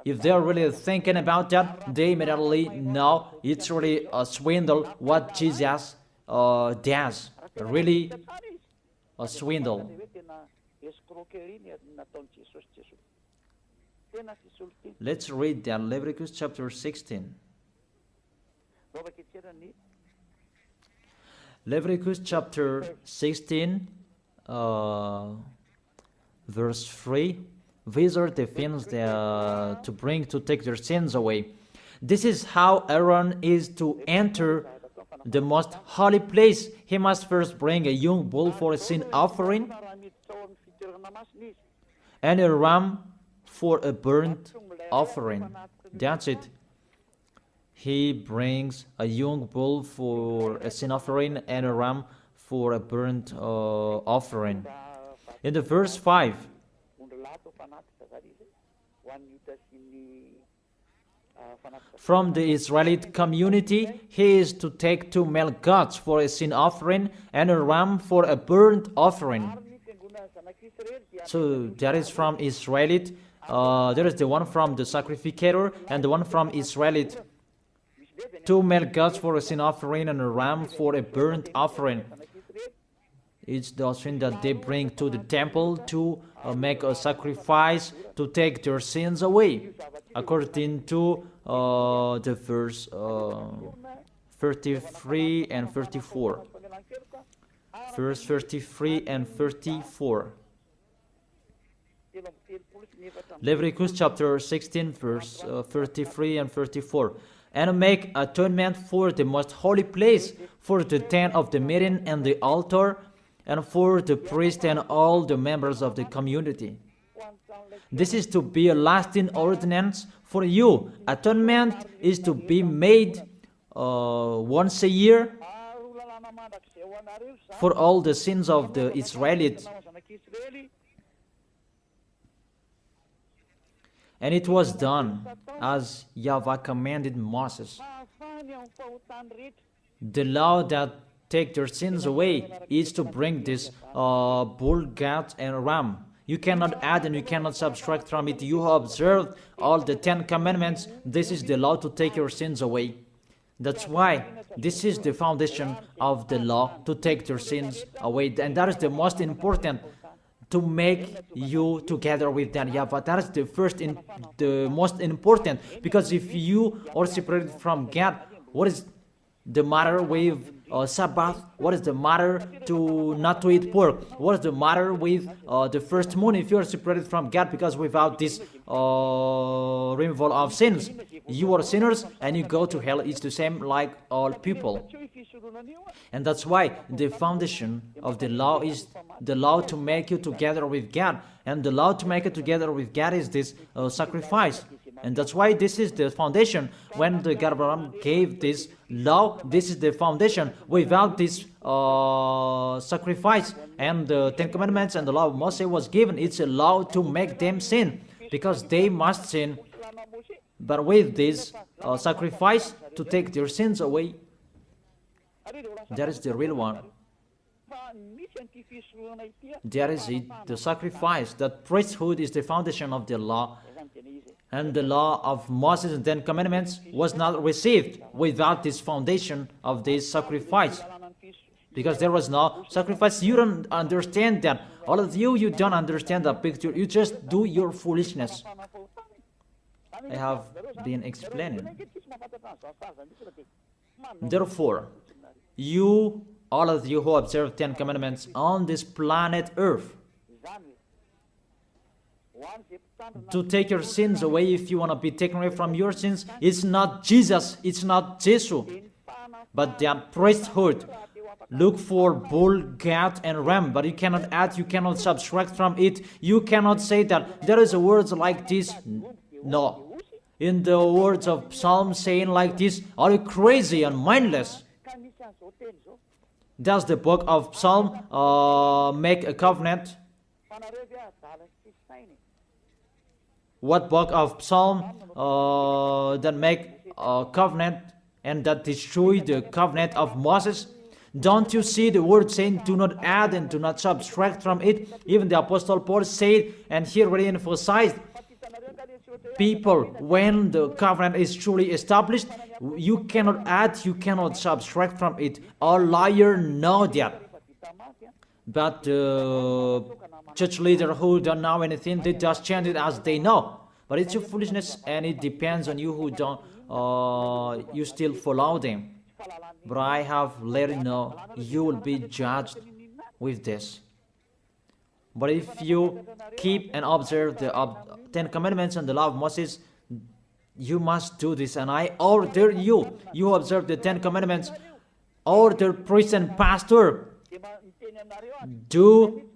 if they're really thinking about that, they immediately know it's really a swindle what Jesus does. Really a swindle. Let's read that, Leviticus chapter 16. Leviticus chapter 16, verse 3. These are the things that, to bring to take their sins away. This is how Aaron is to enter the most holy place. He must first bring a young bull for a sin offering and a ram for a burnt offering. That's it. He brings a young bull for a sin offering and a ram for a burnt offering. In the verse 5, from the Israelite community, he is to take 2 male goats for a sin offering and a ram for a burnt offering. So that is from Israelite. There is the one from the sacrificator and the one from Israelite. 2 male goats for a sin offering and a ram for a burnt offering. It's the offering that they bring to the temple to make a sacrifice to take their sins away, according to the verse 33 and 34. Verse 33 and 34. Leviticus chapter 16, verse 33 and 34. And make atonement for the most holy place, for the tent of the meeting and the altar, and for the priest and all the members of the community. This is to be a lasting ordinance for you. Atonement is to be made once a year for all the sins of the Israelites. And it was done as YAHVAH commanded Moses. The law that take their sins away is to bring this bull, goat, and ram. You cannot add and you cannot subtract from it. You have observed all the 10 commandments. This is the law to take your sins away. That's why this is the foundation of the law, to take your sins away. And that is the most important, to make you together with that YAHVAH. That is the most important, because if you are separated from God, what is the matter with Sabbath? What is the matter to not to eat pork? What is the matter with the first moon if you are separated from God? Because without this removal of sins, you are sinners and you go to hell. It's the same like all people. And that's why the foundation of the law is the law to make you together with God. And the law to make it together with God is this sacrifice. And that's why this is the foundation. When the God Abraham gave this law, this is the foundation. Without this sacrifice and the 10 Commandments and the law of Moses was given, it's a law to make them sin, because they must sin. But with this sacrifice to take their sins away, that is the real one. That is it, the sacrifice. That priesthood is the foundation of the law. And the law of Moses and 10 Commandments was not received without this foundation of this sacrifice. Because there was no sacrifice. You don't understand that. All of you, you don't understand that picture. You just do your foolishness. I have been explaining. Therefore, you, all of you who observe 10 Commandments on this planet Earth, to take your sins away, if you want to be taken away from your sins, it's not Jesus, it's not Jesus, but the priesthood. Look for bull, goat, and ram, but you cannot add, you cannot subtract from it. You cannot say that there is a words like this. No. In the words of Psalm saying like this, are you crazy and mindless? Does the book of Psalm make a covenant? What book of Psalm that make a covenant and that destroy the covenant of Moses? Don't you see the word saying, do not add and do not subtract from it? Even the Apostle Paul said, and here really emphasized, people, when the covenant is truly established, you cannot add, you cannot subtract from it. All liars know that. But church leaders who don't know anything, they just chant it as they know. But it's your foolishness, and it depends on you who don't, you still follow them. But I have let you know, you will be judged with this. But if you keep and observe the 10 commandments and the law of Moses, you must do this. And I order you, you observe the 10 commandments, order priest and pastor, do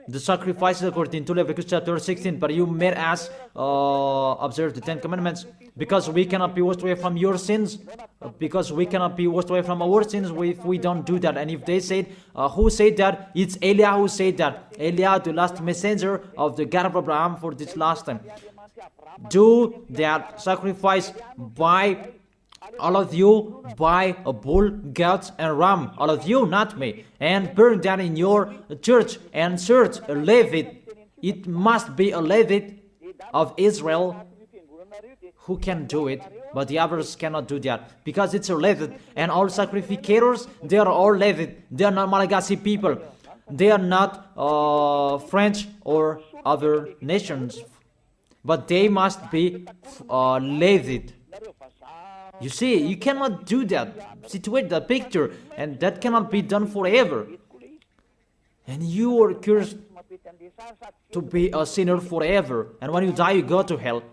the sacrifices according to Leviticus chapter 16. But you made us observe the 10 commandments, because we cannot be washed away from your sins, because we cannot be washed away from our sins if we don't do that. And if they said, who said that? It's Eliah who said that. Eliah, the last messenger of the God of Abraham for this last time. Do that sacrifice by all of you, by a bull, goat, and ram, all of you, not me, and burn that in your church and search a Levite. It must be a Levite of Israel who can do it, but the others cannot do that, because it's a Levite. And all sacrificators, they are all Levite. They are not Malagasy people. They are not French or other nations, but they must be Levite. You see, you cannot do that, situate that picture, and that cannot be done forever. And you are cursed to be a sinner forever, and when you die, you go to hell.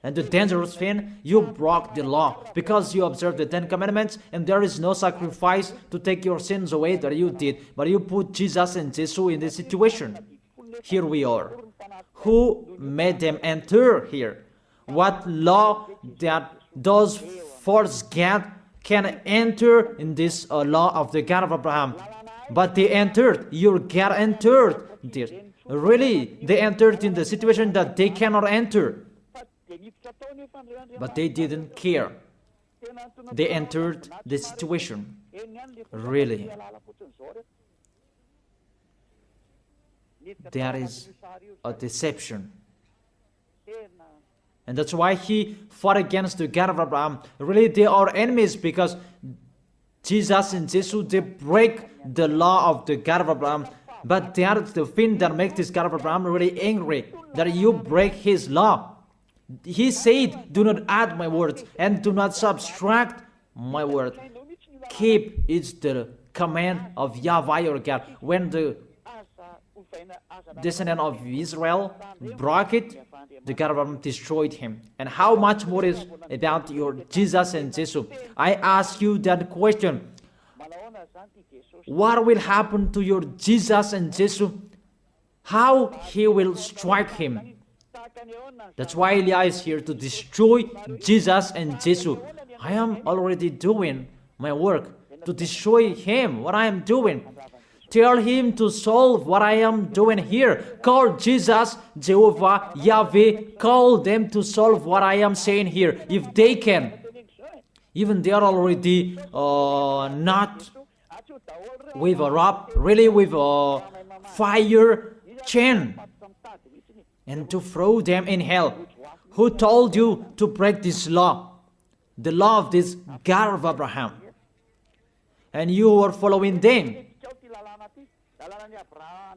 And the dangerous thing, you broke the law, because you observed the 10 commandments, and there is no sacrifice to take your sins away that you did, but you put Jesus and Jesus in this situation. Here we are. Who made them enter here? What law that those false God can enter in this law of the God of Abraham? But they entered. Your God entered this. Really, they entered in the situation that they cannot enter. But they didn't care. They entered the situation. Really. There is a deception. And that's why he fought against the God of Abraham. Really, they are enemies, because Jesus and Jesus, they break the law of the God of Abraham. But they are the thing that makes this God of Abraham really angry, that you break his law. He said, do not add my words, and do not subtract my word. Keep, it's the command of YAHVAH your God. When the descendant of Israel broke it, the God of Abraham destroyed him. And how much more is about your Jesus and Jesus? I ask you that question. What will happen to your Jesus and Jesus? How he will strike him? That's why Eliah is here, to destroy Jesus and Jesus. I am already doing my work to destroy him, what I am doing. Tell him to solve what I am doing here. Call Jesus, Jehovah, Yahweh. Call them to solve what I am saying here, if they can. Even they are already not with a rope, really with a fire chain, and to throw them in hell. Who told you to break this law? The law of this God of Abraham. And you are following them.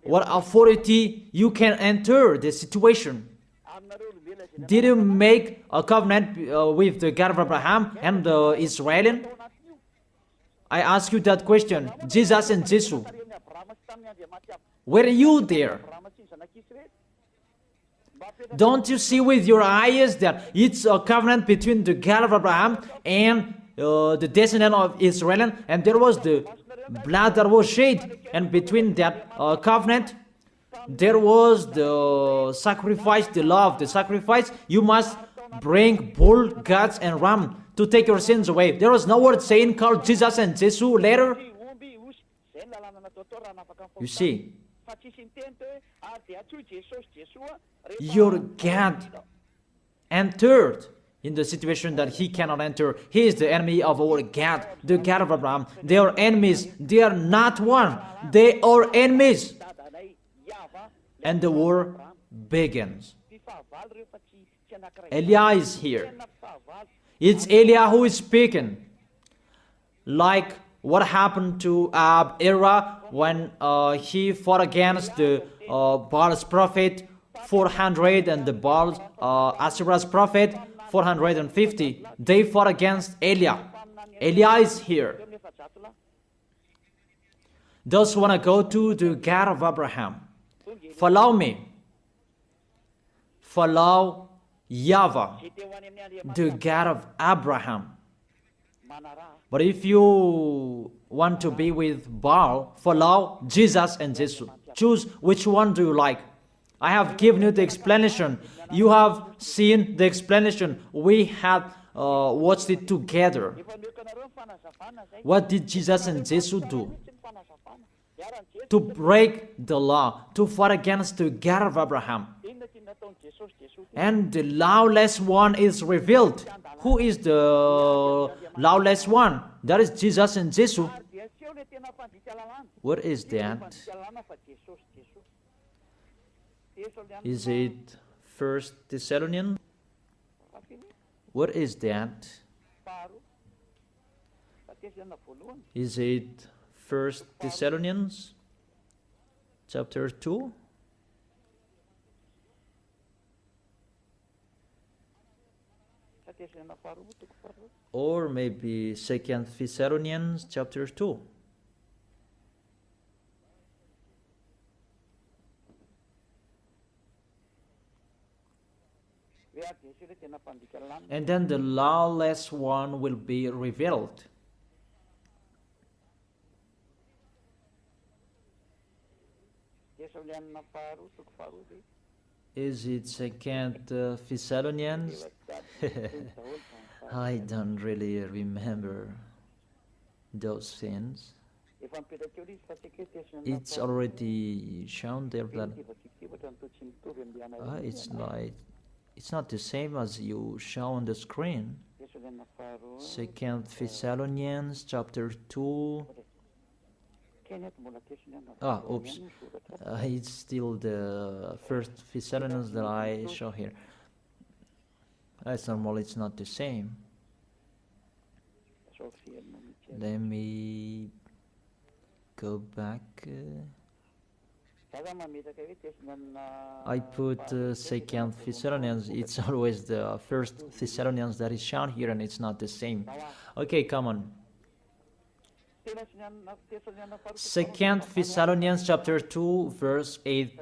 What authority you can enter the situation? Did you make a covenant with the God of Abraham and the Israelian? I ask you that question. Jesus and Jesus, were you there? Don't you see with your eyes that it's a covenant between the God of Abraham and the descendant of Israel, and there was the blood that was shed, and between that covenant there was the sacrifice, the law of the sacrifice. You must bring bull, goats, and ram to take your sins away. There was no word saying call Jesus and Jesus later. You see, your God entered in the situation that he cannot enter. He is the enemy of our God, the God of Abraham. They are enemies. They are not one. They are enemies. And the war begins. Eliah is here. It's Eliah who is speaking. Like what happened to Era when he fought against the Baal's prophet 400, and the Baal, Asherah's prophet, 450. They fought against Eliah. Eliah is here. Those who want to go to the God of Abraham, follow me. Follow YAHVAH, the God of Abraham. But if you want to be with Baal, follow Jesus and Jesus. Choose which one do you like. I have given you the explanation. You have seen the explanation. We have watched it together. What did Jesus and Jesus do? To break the law, to fight against the God of Abraham. And the lawless one is revealed. Who is the lawless one? That is Jesus and Jesus. What is that? Is it 1 Thessalonians? What is that? Is it 1 Thessalonians chapter 2? Or maybe 2 Thessalonians chapter 2. And then the lawless one will be revealed. Is it 2 Thessalonians? I don't really remember those things. It's already shown there that it's not the same as you show on the screen. 2 Thessalonians chapter 2. Oops. It's still the 1 Thessalonians that I show here. It's normal, it's not the same. Let me go back. I put 2 Thessalonians. It's always the 1 Thessalonians that is shown here, and it's not the same. Okay, come on. 2 Thessalonians chapter 2 verse 8,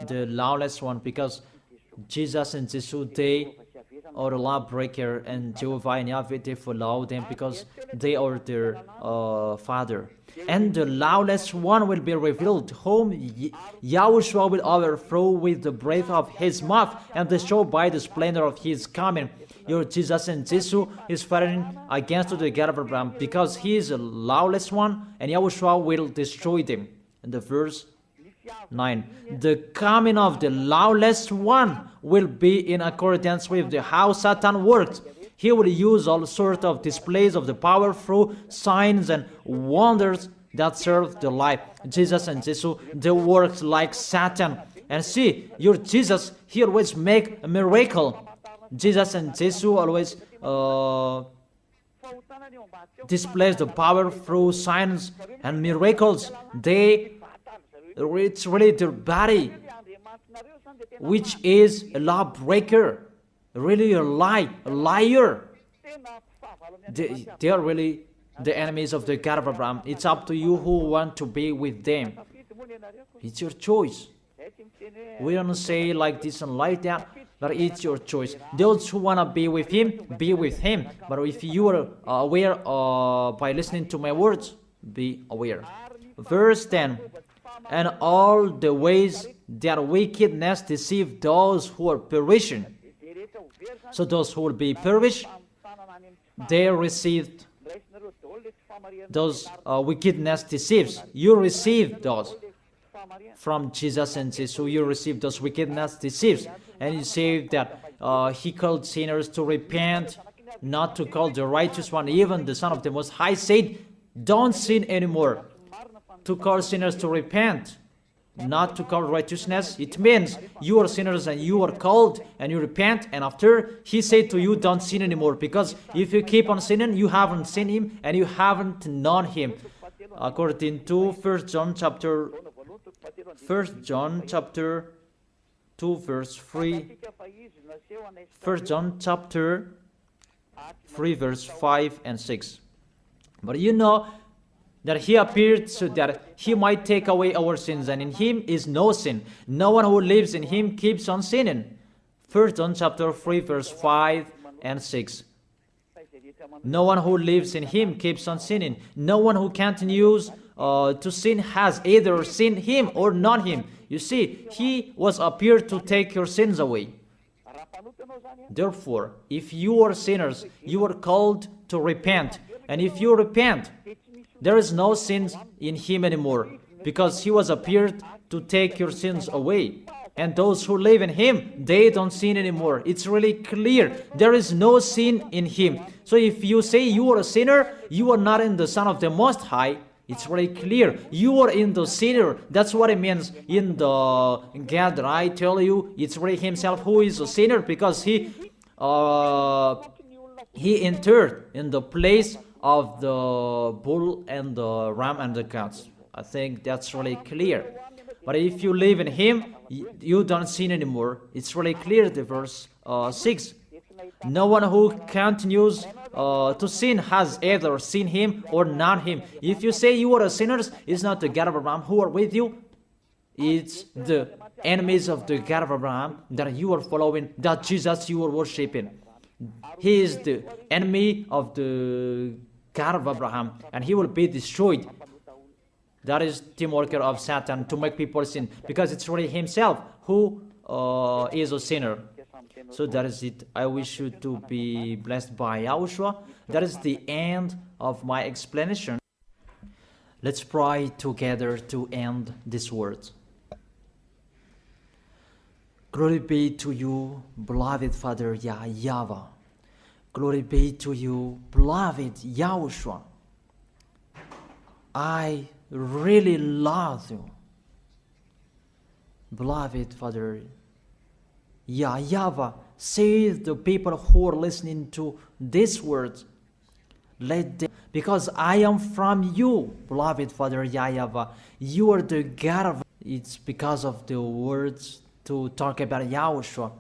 the lawless one, because Jesus and Jesus, they are the lawbreaker, and Jehovah and Yahweh, they follow them because they are their father. And the lawless one will be revealed, whom YAHOSHUA will overthrow with the breath of his mouth and destroy by the splendor of his coming. Your Jesus and Jesus is fighting against the God of Abraham because he is a lawless one, and YAHOSHUA will destroy them. And the verse 9, the coming of the lawless one will be in accordance with how Satan works. He will use all sorts of displays of the power through signs and wonders that serve the lie. Jesus and Jesus, they work like Satan. And see, your Jesus, he always make a miracle. Jesus and Jesus always displays the power through signs and miracles. It's really their body, which is a lawbreaker, really a liar. They are really the enemies of the God of Abraham. It's up to you who want to be with them. It's your choice. We don't say like this and like that, but it's your choice. Those who want to be with him, be with him. But if you are aware by listening to my words, be aware. Verse 10, and all the ways that wickedness deceive those who are perishing. So those who will be perished, they received those wickedness deceives. You receive those from Jesus and Jesus. You receive those wickedness deceives. And you say that he called sinners to repent, not to call the righteous one. Even the Son of the Most High said, don't sin anymore. To call sinners to repent, not to call righteousness. It means you are sinners and you are called and you repent, and after he said to you, don't sin anymore, because if you keep on sinning, you haven't seen him and you haven't known him. According to 1 John chapter 2 verse 3, 1 John chapter 3 verse 5 and 6. But you know that he appeared so that he might take away our sins, and in him is no sin. No one who lives in him keeps on sinning. 1 John chapter 3 verse 5 and 6. No one who lives in him keeps on sinning. No one who continues to sin has either seen him or not him. You see, he was appeared to take your sins away. Therefore, if you are sinners, you are called to repent. And if you repent, there is no sin in him anymore, because he was appeared to take your sins away. And those who live in him, they don't sin anymore. It's really clear. There is no sin in him. So if you say you are a sinner, you are not in the Son of the Most High. It's very clear. You are in the sinner. That's what it means in the God that I tell you. It's really himself who is a sinner, because he entered in the place of the bull and the ram and the goats. I think that's really clear. But if you live in him, you don't sin anymore. It's really clear, the verse 6. No one who continues to sin has either seen him or not him. If you say you are a sinner, it's not the God of Abraham who are with you. It's the enemies of the God of Abraham that you are following, that Jesus you are worshiping. He is the enemy of the God of Abraham, and he will be destroyed. That is the worker of Satan, to make people sin, because it's really himself who is a sinner. So that is it. I wish you to be blessed by Yahushua. That is the end of my explanation. Let's pray together to end this word. Glory be to you, beloved Father YAHVAH. Glory be to you, beloved Yahushua. I really love you, beloved Father YAHVAH. Save the people who are listening to this word. Let them, because I am from you, beloved Father YAHVAH. You are the God of. It's because of the words to talk about Yahushua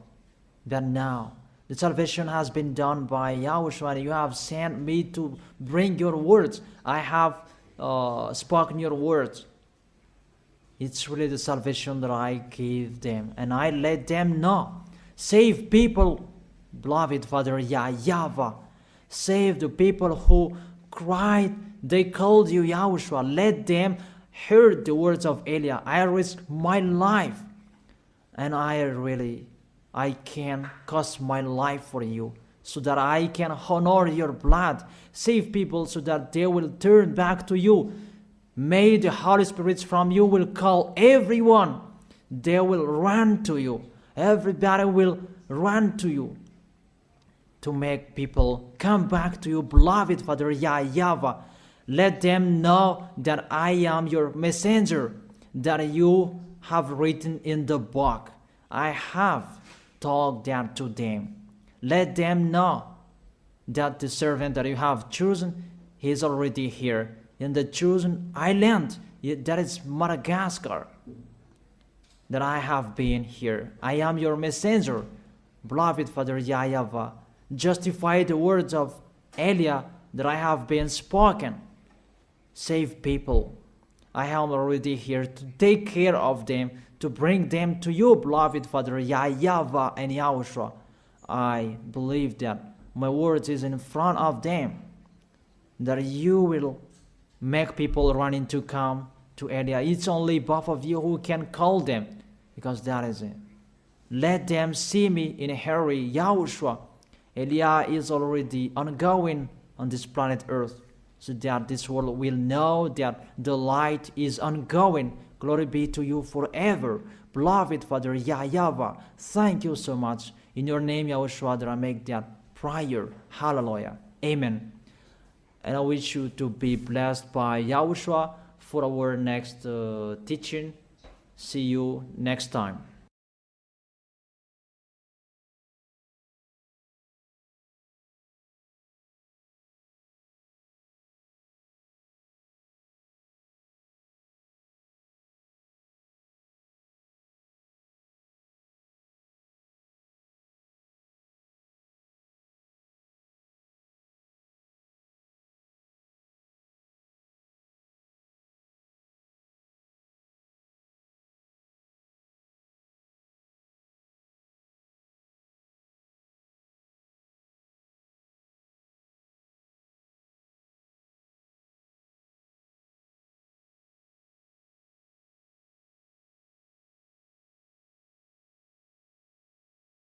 that now the salvation has been done by Yahushua, and you have sent me to bring your words. I have spoken your words. It's really the salvation that I gave them, and I let them know. Save people, beloved Father YAHVAH. Save the people who cried, they called you Yahushua. Let them hear the words of Eliah. I risk my life, and I can cost my life for you, so that I can honor your blood. Save people so that they will turn back to you. May the Holy Spirit from you will call everyone. They will run to you. Everybody will run to you to make people come back to you, beloved Father YAHVAH. Let them know that I am your messenger, that you have written in the book. I have told that to them. Let them know that the servant that you have chosen, he is already here in the chosen island, that is Madagascar, that I have been here. I am your messenger, beloved Father YAHVAH. Justify the words of Eliah that I have been spoken. Save people. I am already here to take care of them, to bring them to you, beloved Father YAHVAH and Yahushua. I believe that my words is in front of them, that you will make people running to come to Eliah. It's only both of you who can call them, because that is it. Let them see me in a hurry, Yahushua. Eliah is already ongoing on this planet Earth, so that this world will know that the light is ongoing. Glory be to you forever, beloved Father YAHVAH. Thank you so much. In your name, Yahushua, that I make that prayer. Hallelujah. Amen. And I wish you to be blessed by Yahushua for our next teaching. See you next time.